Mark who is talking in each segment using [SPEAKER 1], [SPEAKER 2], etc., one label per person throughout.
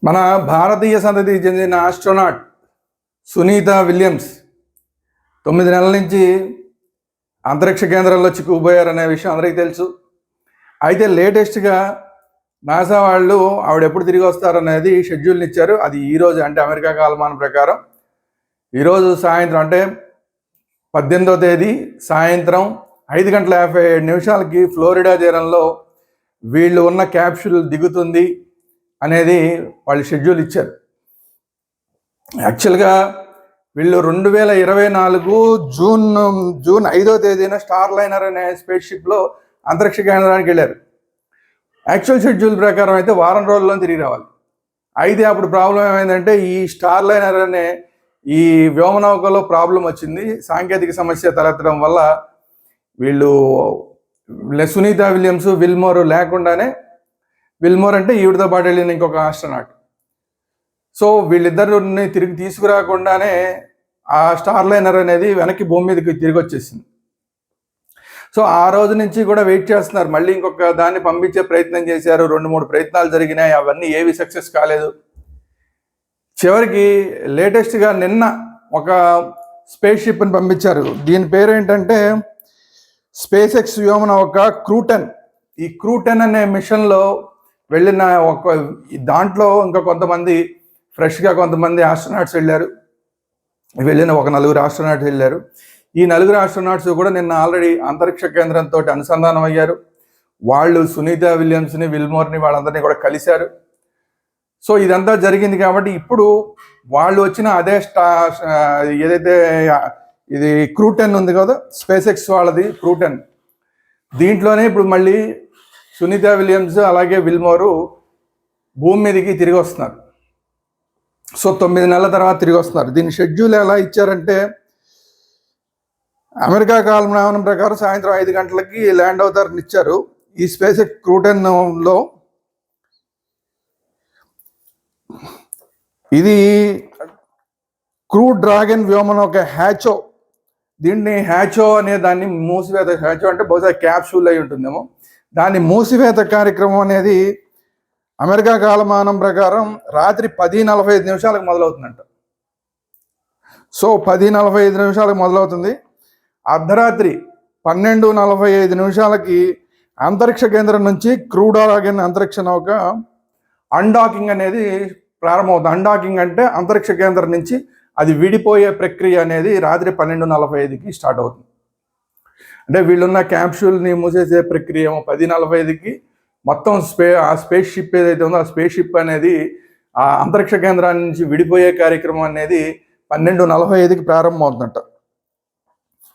[SPEAKER 1] మన భారతీయ సంతతికి చెందిన ఆస్ట్రోనాట్ సునీత విలియమ్స్ 9 నెలల నుంచి అంతరిక్ష కేంద్రంలో చిక్కుకుపోయారనే విషయం అందరికీ తెలుసు. అయితే లేటెస్ట్గా నాసా వాళ్ళు ఆవిడ ఎప్పుడు తిరిగి వస్తారనేది షెడ్యూల్ని ఇచ్చారు. అది ఈరోజు, అంటే అమెరికా కాలమానం ప్రకారం ఈరోజు సాయంత్రం, అంటే 18వ తేదీ సాయంత్రం 5:57 ఫ్లోరిడా తీరంలో వీళ్ళు ఉన్న క్యాప్సూల్ దిగుతుంది అనేది వాళ్ళు షెడ్యూల్ ఇచ్చారు. యాక్చువల్గా వీళ్ళు 2024 జూన్ 5వ తేదీన స్టార్ లైనర్ అనే స్పేస్ షిప్లో అంతరిక్ష కేంద్రానికి వెళ్ళారు. యాక్చువల్ షెడ్యూల్ ప్రకారం అయితే వారం రోజుల్లో తిరిగి రావాలి. అయితే అప్పుడు ప్రాబ్లం ఏమైందంటే, ఈ స్టార్ లైనర్ అనే ఈ వ్యోమనౌకలో ప్రాబ్లం వచ్చింది. సాంకేతిక సమస్య తలెత్తడం వల్ల వీళ్ళు సునీత విలియమ్స్, విల్మోర్ లేకుండానే, విల్మోర్ అంటే ఈవిడతో పాటు వెళ్ళిన ఇంకొక ఆస్ట్రోనాట్, సో వీళ్ళిద్దరిని తిరిగి తీసుకురాకుండానే ఆ స్టార్ లైనర్ అనేది వెనక్కి భూమి మీదకి తిరిగి వచ్చేసింది. సో ఆ రోజు నుంచి కూడా వెయిట్ చేస్తున్నారు. మళ్ళీ ఇంకొక దాన్ని పంపించే ప్రయత్నం చేశారు. 2-3 ప్రయత్నాలు జరిగినాయి. అవన్నీ ఏవి సక్సెస్ కాలేదు. చివరికి లేటెస్ట్గా నిన్న ఒక స్పేస్ షిప్ని పంపించారు. దీని పేరు ఏంటంటే స్పేస్ ఎక్స్ వ్యోమనౌక క్రూ10. ఈ క్రూ10 అనే మిషన్లో వెళ్ళిన దాంట్లో ఇంకా కొంతమంది ఫ్రెష్గా కొంతమంది ఆస్ట్రోనాట్స్ వెళ్ళారు. వెళ్ళిన ఒక 4 ఆస్ట్రోనాట్స్ వెళ్ళారు. ఈ 4 ఆస్ట్రోనాట్స్ కూడా నిన్న ఆల్రెడీ అంతరిక్ష కేంద్రంతో అనుసంధానం అయ్యారు. వాళ్ళు సునీత విలియమ్స్ని, విల్మోర్ని, వాళ్ళందరినీ కూడా కలిశారు. సో ఇదంతా జరిగింది కాబట్టి ఇప్పుడు వాళ్ళు వచ్చిన అదే ఏదైతే ఇది క్రూ10 ఉంది కదా, స్పేస్ ఎక్స్ వాళ్ళది క్రూ10, దీంట్లోనే ఇప్పుడు మళ్ళీ సునీత విలియమ్స్ అలాగే విల్మోరు భూమి మీదకి తిరిగి వస్తున్నారు. సో 9 నెలల తర్వాత తిరిగి వస్తున్నారు. దీని షెడ్యూల్ ఎలా ఇచ్చారంటే, అమెరికా కాలమానం ప్రకారం సాయంత్రం 5 గంటలకి ల్యాండ్ అవుతారని ఇచ్చారు. ఈ స్పేస్ ఎక్స్ క్రూ10లో ఇది క్రూ డ్రాగన్ వ్యోమనౌక హ్యాచో. దీన్ని హ్యాచో అనే దాన్ని మూసివేత, హ్యాచో అంటే బహుశా క్యాప్సూల్ అయి ఉంటుందేమో, దాని మూసివేత కార్యక్రమం అనేది అమెరికా కాలమానం ప్రకారం రాత్రి 10:45 మొదలవుతుందంట. సో 10:45 మొదలవుతుంది. అర్ధరాత్రి 12:45 అంతరిక్ష కేంద్రం నుంచి క్రూ డ్రాగన్ అంతరిక్ష నౌక అన్డాకింగ్ అనేది ప్రారంభమవుతుంది. అన్డాకింగ్ అంటే అంతరిక్ష కేంద్రం నుంచి అది విడిపోయే ప్రక్రియ అనేది రాత్రి 12:45 స్టార్ట్ అవుతుంది. అంటే వీళ్ళున్న క్యాప్సూల్ని మూసేసే ప్రక్రియ 10:45 మొత్తం ఆ స్పేస్ షిప్ ఏదైతే ఉందో ఆ స్పేస్ షిప్ అనేది ఆ అంతరిక్ష కేంద్రాన్ని నుంచి విడిపోయే కార్యక్రమం అనేది 12:45 ప్రారంభమవుతుందంట.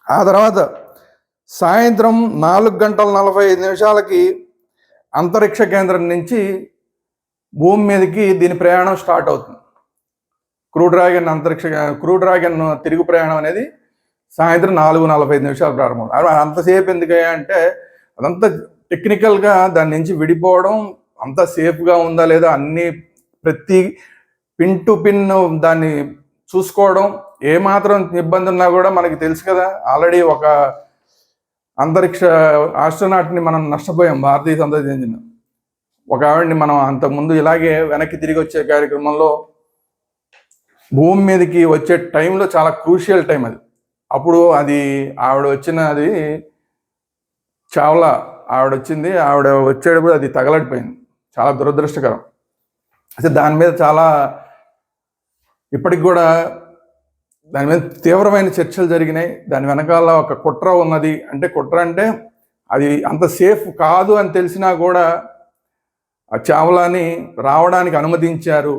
[SPEAKER 1] ఆ తర్వాత సాయంత్రం 4:45 అంతరిక్ష కేంద్రం నుంచి భూమి మీదకి దీని ప్రయాణం స్టార్ట్ అవుతుంది. క్రూ డ్రాగన్ తిరుగు ప్రయాణం అనేది సాయంత్రం 4:45 ప్రారంభం. అంతసేపు ఎందుకయ్యా అంటే, అదంతా టెక్నికల్గా దాని నుంచి విడిపోవడం అంత సేఫ్గా ఉందా లేదా అన్ని ప్రతి పిన్ టు పిన్ దాన్ని చూసుకోవడం, ఏమాత్రం ఇబ్బంది ఉన్నా కూడా మనకి తెలుసు కదా. ఆల్రెడీ ఒక అంతరిక్ష ఆస్ట్రోనాట్ని మనం నష్టపోయాం. భారతీయ సంతతికి చెందిన ఒక ఆవిడని మనం అంతకుముందు ఇలాగే వెనక్కి తిరిగి వచ్చే కార్యక్రమంలో భూమి మీదకి వచ్చే టైంలో చాలా క్రూషియల్ టైం అది. అప్పుడు అది ఆవిడ వచ్చినది చావ్లా ఆవిడ వచ్చింది. ఆవిడ వచ్చేటప్పుడు అది తగలడిపోయింది. చాలా దురదృష్టకరం. అయితే దాని మీద చాలా ఇప్పటికి కూడా దాని మీద తీవ్రమైన చర్చలు జరిగినాయి. దాని వెనకాల ఒక కుట్ర ఉన్నది. అంటే కుట్ర అంటే అది అంత సేఫ్ కాదు అని తెలిసినా కూడా ఆ చావ్లాని రావడానికి అనుమతించారు.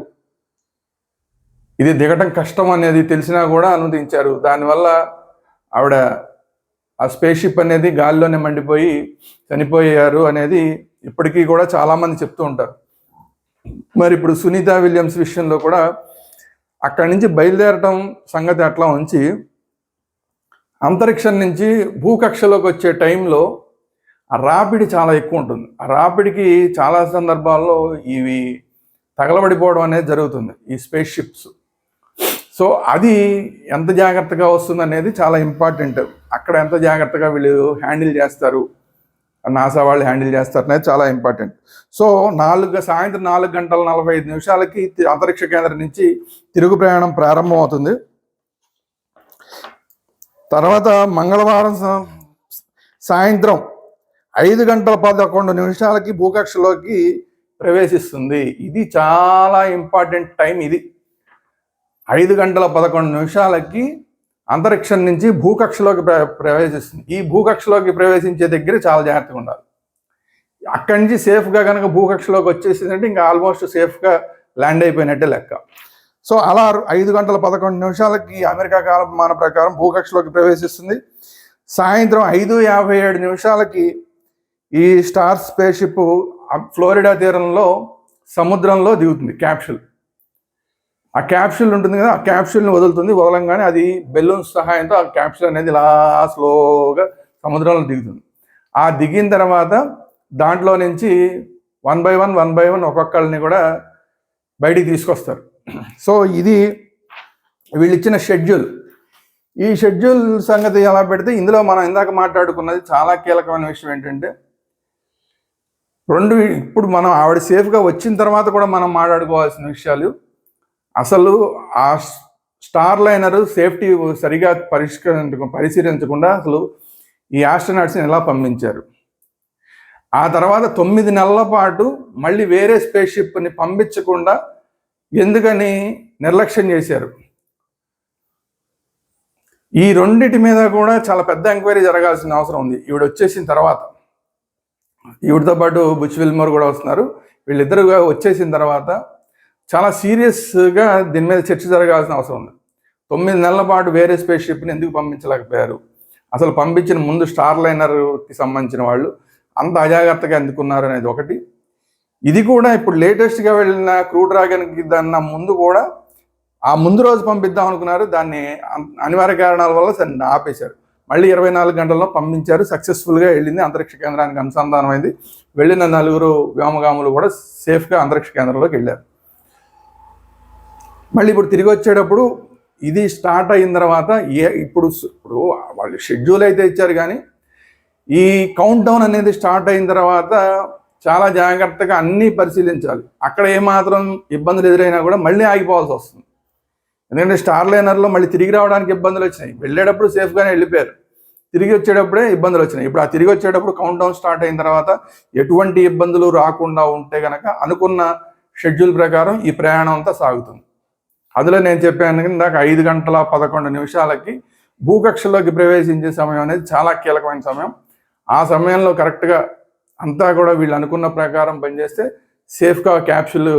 [SPEAKER 1] ఇది దిగటం కష్టం అనేది తెలిసినా కూడా అనుమతించారు. దానివల్ల ఆవిడ ఆ స్పేస్ షిప్ అనేది గాలిలోనే మండిపోయి చనిపోయారు అనేది ఇప్పటికీ కూడా చాలామంది చెప్తూ ఉంటారు. మరి ఇప్పుడు సునీత విలియమ్స్ విషయంలో కూడా అక్కడి నుంచి బయలుదేరటం సంగతి అట్లా ఉంచి, అంతరిక్షం నుంచి భూకక్షలోకి వచ్చే టైంలో ఆ రాపిడి చాలా ఎక్కువ ఉంటుంది. ఆ రాపిడికి చాలా సందర్భాల్లో ఇవి తగలబడిపోవడం అనేది జరుగుతుంది, ఈ స్పేస్ షిప్స్. సో అది ఎంత జాగ్రత్తగా వస్తుంది అనేది చాలా ఇంపార్టెంట్. అక్కడ ఎంత జాగ్రత్తగా వీళ్ళు హ్యాండిల్ చేస్తారు నాసా వాళ్ళు హ్యాండిల్ చేస్తారు అనేది చాలా ఇంపార్టెంట్. సో సాయంత్రం 4:45 అంతరిక్ష కేంద్రం నుంచి తిరుగు ప్రయాణం ప్రారంభం అవుతుంది. తర్వాత మంగళవారం సాయంత్రం 5:11 భూకక్షలోకి ప్రవేశిస్తుంది. ఇది చాలా ఇంపార్టెంట్ టైం. ఇది 5:11 అంతరిక్షం నుంచి భూకక్షలోకి ప్రవేశిస్తుంది. ఈ భూకక్షలోకి ప్రవేశించే దగ్గర చాలా జాగ్రత్తగా ఉండాలి. అక్కడి నుంచి సేఫ్గా కనుక భూకక్షలోకి వచ్చేసిందంటే ఇంకా ఆల్మోస్ట్ సేఫ్గా ల్యాండ్ అయిపోయినట్టే లెక్క. సో అలా 5:11 అమెరికా కాలమాన ప్రకారం భూకక్షలోకి ప్రవేశిస్తుంది. సాయంత్రం 5:57 ఈ స్టార్ స్పేస్ షిప్ ఫ్లోరిడా తీరంలో సముద్రంలో దిగుతుంది. ఆ క్యాప్సూల్ ఉంటుంది కదా, ఆ క్యాప్సూల్ని వదలంగానే అది బెలూన్స్ సహాయంతో ఆ క్యాప్సూల్ అనేది ఇలా స్లోగా సముద్రంలో దిగుతుంది. ఆ దిగిన తర్వాత దాంట్లో నుంచి 1 by 1 ఒక్కొక్కరిని కూడా బయటికి తీసుకొస్తారు. సో ఇది వీళ్ళు ఇచ్చిన షెడ్యూల్. ఈ షెడ్యూల్ సంగతి ఎలా పెడితే ఇందులో మనం ఇందాక మాట్లాడుకున్నది చాలా కీలకమైన విషయం ఏంటంటే ఇప్పుడు మనం ఆవిడ సేఫ్గా వచ్చిన తర్వాత కూడా మనం మాట్లాడుకోవాల్సిన విషయాలు. అసలు ఆ స్టార్ లైనర్ సేఫ్టీ సరిగా పరిశీలించకుండా అసలు ఈ ఆస్ట్రోనాట్స్ని ఎలా పంపించారు. ఆ తర్వాత 9 నెలల పాటు మళ్ళీ వేరే స్పేస్ షిప్ని పంపించకుండా ఎందుకని నిర్లక్ష్యం చేశారు. ఈ రెండిటి మీద కూడా చాలా పెద్ద ఎంక్వైరీ జరగాల్సిన అవసరం ఉంది. ఈవిడ వచ్చేసిన తర్వాత, ఈవిడతో పాటు బుచ్ విల్మోర్ కూడా వస్తున్నారు. వీళ్ళిద్దరుగా వచ్చేసిన తర్వాత చాలా సీరియస్గా దీని మీద చర్చ జరగాల్సిన అవసరం ఉంది. 9 నెలల పాటు వేరే స్పేస్ షిప్ని ఎందుకు పంపించలేకపోయారు, అసలు పంపించిన ముందు స్టార్ లైనర్కి సంబంధించిన వాళ్ళు అంత అజాగ్రత్తగా ఎందుకున్నారు అనేది ఒకటి. ఇది కూడా ఇప్పుడు లేటెస్ట్గా వెళ్ళిన క్రూ డ్రాగన్కి దాన్ని ముందు కూడా ఆ ముందు రోజు పంపిద్దాం అనుకున్నారు. దాన్ని అనివార్య కారణాల వల్ల ఆపేశారు. మళ్ళీ 24 గంటల్లో పంపించారు. సక్సెస్ఫుల్గా వెళ్ళింది, అంతరిక్ష కేంద్రానికి అనుసంధానమైంది. వెళ్ళిన 4 వ్యోమగాములు కూడా సేఫ్గా అంతరిక్ష కేంద్రంలోకి వెళ్ళారు. మళ్ళీ ఇప్పుడు తిరిగి వచ్చేటప్పుడు ఇది స్టార్ట్ అయిన తర్వాత ఇప్పుడు వాళ్ళు షెడ్యూల్ అయితే ఇచ్చారు, కానీ ఈ కౌంట్ డౌన్ అనేది స్టార్ట్ అయిన తర్వాత చాలా జాగ్రత్తగా అన్నీ పరిశీలించాలి. అక్కడ ఏమాత్రం ఇబ్బందులు ఎదురైనా కూడా మళ్ళీ ఆగిపోవాల్సి వస్తుంది. ఎందుకంటే స్టార్ లైనర్లో మళ్ళీ తిరిగి రావడానికి ఇబ్బందులు వచ్చినాయి. వెళ్ళేటప్పుడు సేఫ్గానే వెళ్ళిపోయారు, తిరిగి వచ్చేటప్పుడే ఇబ్బందులు వచ్చినాయి. ఇప్పుడు ఆ తిరిగి వచ్చేటప్పుడు కౌంట్ డౌన్ స్టార్ట్ అయిన తర్వాత ఎటువంటి ఇబ్బందులు రాకుండా ఉంటే కనుక అనుకున్న షెడ్యూల్ ప్రకారం ఈ ప్రయాణం అంతా సాగుతుంది. అందులో నేను చెప్పాను ఇందాక 5:11 భూకక్షలోకి ప్రవేశించే సమయం అనేది చాలా కీలకమైన సమయం. ఆ సమయంలో కరెక్ట్గా అంతా కూడా వీళ్ళు అనుకున్న ప్రకారం పనిచేస్తే సేఫ్గా క్యాప్సూల్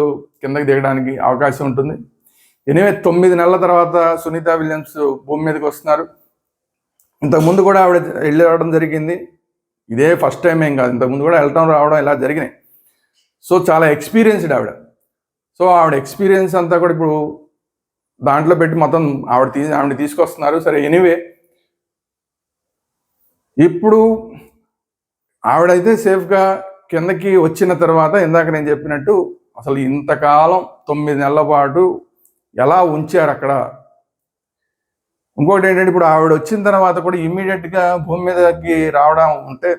[SPEAKER 1] కిందకి దిగడానికి అవకాశం ఉంటుంది. ఎనివే 9 నెలల తర్వాత సునీత విలియమ్స్ భూమి మీదకి వస్తున్నారు. ఇంతకుముందు కూడా ఆవిడ వెళ్ళి రావడం జరిగింది. ఇదే ఫస్ట్ టైం ఏం కాదు, ఇంతకుముందు కూడా వెళ్ళటం రావడం ఇలా జరిగినాయి. సో చాలా ఎక్స్పీరియన్స్డ్ ఆవిడ. సో ఆవిడ ఎక్స్పీరియన్స్ అంతా కూడా ఇప్పుడు దాంట్లో పెట్టి మొత్తం ఆవిడ తీసుకొస్తున్నారు. సరే, ఎనీవే ఇప్పుడు ఆవిడైతే సేఫ్గా కిందకి వచ్చిన తర్వాత ఇందాక నేను చెప్పినట్టు అసలు ఇంతకాలం 9 నెలల పాటు ఎలా ఉంచారు అక్కడ. ఇంకోటి ఏంటంటే ఇప్పుడు ఆవిడ వచ్చిన తర్వాత కూడా ఇమ్మీడియట్గా భూమి మీదకి రావడం ఉంటే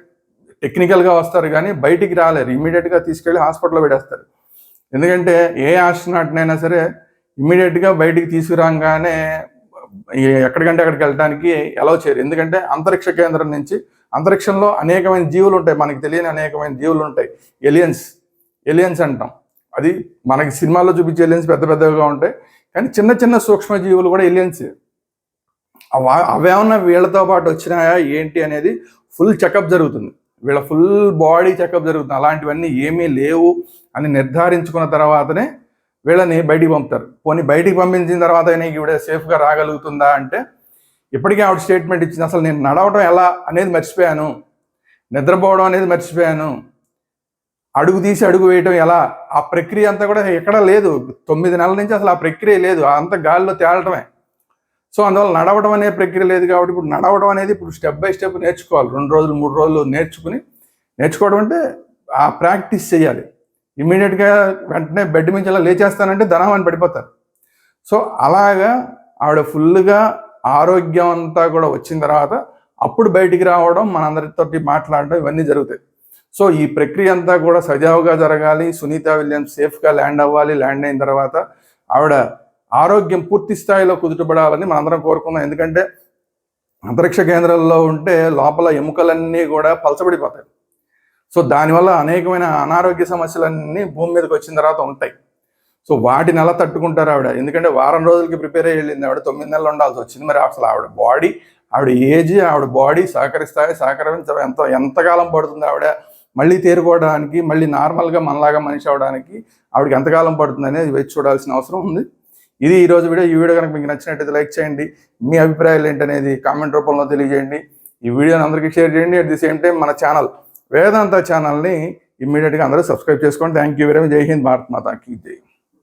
[SPEAKER 1] టెక్నికల్గా వస్తారు, కానీ బయటికి రాలేరు. ఇమ్మీడియట్గా తీసుకెళ్ళి హాస్పిటల్లో పెట్టేస్తారు. ఎందుకంటే ఏ ఆస్ట్రోనాట్నైనా సరే ఇమ్మీడియట్గా బయటికి తీసుకురాగానే ఎక్కడికంటే అక్కడికి వెళ్ళడానికి అలౌ చేయరు. ఎందుకంటే అంతరిక్ష కేంద్రం నుంచి, అంతరిక్షంలో అనేకమైన జీవులు ఉంటాయి, మనకి తెలియని అనేకమైన జీవులు ఉంటాయి. ఎలియన్స్ అంటాం. అది మనకి సినిమాల్లో చూపించే ఎలియన్స్ పెద్ద పెద్దగా ఉంటాయి, కానీ చిన్న చిన్న సూక్ష్మజీవులు కూడా ఎలియన్స్. అవేమన్నా వీళ్ళతో పాటు వచ్చినాయా ఏంటి అనేది ఫుల్ చెకప్ జరుగుతుంది. వీళ్ళ ఫుల్ బాడీ చెకప్ జరుగుతుంది. అలాంటివన్నీ ఏమీ లేవు అని నిర్ధారించుకున్న తర్వాతనే వీళ్ళని బయటికి పంపుతారు. పోనీ బయటికి పంపించిన తర్వాత ఈవిడ సేఫ్గా రాగలుగుతుందా అంటే ఇప్పటికీ ఆవిడ స్టేట్మెంట్ ఇచ్చింది, అసలు నేను నడవడం ఎలా అనేది మర్చిపోయాను, నిద్రపోవడం అనేది మర్చిపోయాను, అడుగు తీసి అడుగు వేయటం ఎలా, ఆ ప్రక్రియ అంతా కూడా ఎక్కడా లేదు. 9 నెలల నుంచి అసలు ఆ ప్రక్రియ లేదు, అంత గాలిలో తేలటమే. సో అందువల్ల నడవడం అనే ప్రక్రియ లేదు. కాబట్టి ఇప్పుడు నడవడం అనేది ఇప్పుడు స్టెప్ బై స్టెప్ నేర్చుకోవాలి. 2 రోజులు 3 రోజులు నేర్చుకోవడం అంటే ఆ ప్రాక్టీస్ చేయాలి. ఇమ్మీడియట్గా వెంటనే బెడ్ నుంచి అలా లేచేస్తానంటే ధనమని పడిపోతారు. సో అలాగా ఆవిడ ఫుల్గా ఆరోగ్యం అంతా కూడా వచ్చిన తర్వాత అప్పుడు బయటికి రావడం, మనందరితో మాట్లాడడం, ఇవన్నీ జరుగుతాయి. సో ఈ ప్రక్రియ అంతా కూడా సజావుగా జరగాలి. సునీత విలియమ్స్ సేఫ్గా ల్యాండ్ అవ్వాలి. ల్యాండ్ అయిన తర్వాత ఆవిడ ఆరోగ్యం పూర్తి స్థాయిలో కుదుటపడాలని మనందరం కోరుకుందాం. ఎందుకంటే అంతరిక్ష కేంద్రంలో ఉంటే లోపల ఎముకలన్నీ కూడా పలచబడిపోతాయి. సో దానివల్ల అనేకమైన అనారోగ్య సమస్యలన్నీ భూమి మీదకి వచ్చిన తర్వాత ఉంటాయి. సో వాటిని ఎలా తట్టుకుంటారు ఆవిడ? ఎందుకంటే వారం రోజులకి ప్రిపేర్ అయ్యి వెళ్ళింది ఆవిడ, 9 నెలలు ఉండాల్సి వచ్చింది. మరి అసలు ఆవిడ బాడీ, ఆవిడ ఏజ్, ఆవిడ బాడీ ఎంతకాలం పడుతుంది ఆవిడ మళ్ళీ తేరుకోవడానికి, మళ్ళీ నార్మల్గా మనలాగా మనిషి అవడానికి ఆవిడకి ఎంతకాలం పడుతుంది అనేది వేచి చూడాల్సిన అవసరం ఉంది. ఇది ఈరోజు వీడియో. ఈ వీడియో కనుక మీకు నచ్చినట్టయితే లైక్ చేయండి. మీ అభిప్రాయాలు ఏంటనేది కామెంట్ రూపంలో తెలియజేయండి. ఈ వీడియోని అందరికీ షేర్ చేయండి. అట్ ది సేమ్ టైం మన ఛానల్ వేదాంత ఛానల్ని ఇమ్మీడియట్గా అందరూ సబ్స్క్రైబ్ చేసుకోండి. Thank you very much. జై హింద్, భారత్ మాతా కీ జై.